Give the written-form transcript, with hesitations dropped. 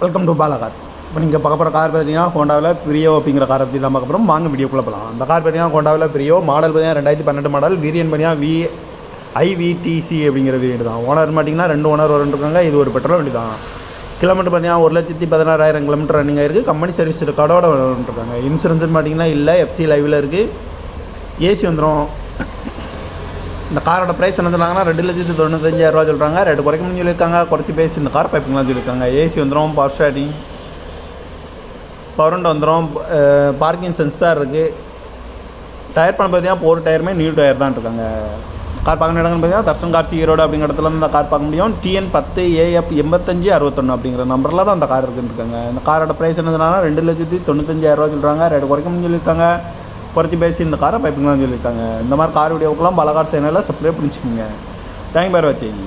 Welcome to Bala cars. இப்போ நீங்கள் பார்க்க போகிற கார் பார்த்தீங்கன்னா ஹோண்டாவில் பிரியோ அப்படிங்கிற காரை பற்றி தான் பார்க்க போகிறோம். வாங்க வீடியோக்குள்ளே போகலாம். அந்த கார் பார்த்தீங்கன்னா ஹோண்டாவில் பிரியோ மாடல் பார்த்தீங்கன்னா 2012 மாடல், வேரியன்ட் பார்த்தீங்கன்னா IVTC அப்படிங்கிற வேரியன்ட் தான். ஓனர் பார்த்தீங்கன்னா 2 ஓனர் இருக்காங்க. இது ஒரு பெட்ரோல் வண்டி தான். கிலோமீட்டர் பார்த்தீங்கன்னா 1,16,000 கிலோமீட்டர் ரன்னிங் ஆயிருக்கு. கம்பெனி சர்வீஸ் ரெக்கார்டோட வந்துருக்காங்க. இன்சூரன்ஸ் பார்த்தீங்கன்னா இல்லை, FC லைவில் இருக்குது. ஏசி வந்துடும். இந்த காரோட ப்ரைஸ் என்ன சொல்கிறாங்கன்னா 2,95,000 சொல்கிறாங்க. ரேட்டு குறைக்கணும்னு சொல்லியிருக்காங்க. குறைச்சி பேசி இந்த கார் பைப்பிங்லாம் சொல்லியிருக்காங்க. ஏசி வந்துடும், பவர் ஸ்டார்டிங், பவர் வந்துடும், பார்க்கிங் சென்சார் இருக்குது. டயர் பண்ண பார்த்தீங்கன்னா 4 டயருமே நியூ டயர் தான் இருக்காங்க. கார் பார்க்குற இடங்கள்னு பார்த்தீங்கன்னா தர்ஷன் கார் ஈரோடு அப்படிங்கிற இடத்துல இந்த கார் பார்க்க முடியும். TN10AF 8561 அப்படிங்கிற நம்பரில் தான் அந்த கார் இருக்குன்னு இருக்காங்க. இந்த காரோட ப்ரைஸ் என்ன சொன்னாங்கன்னா 2,95,000 சொல்கிறாங்க. ரேட்டு குறைக்கணும்னு சொல்லியிருக்காங்க. குறைச்சி பேசி இந்த காரை பைப்பிங்லாம் சொல்லியிருக்காங்க. இந்த மாதிரி கார் வீடியோக்கெல்லாம் பாலா கார் சேனலில் சப்ஸ்கிரைப் பண்ணிச்சுக்கோங்க. தேங்க் பார் வாட்சிங்.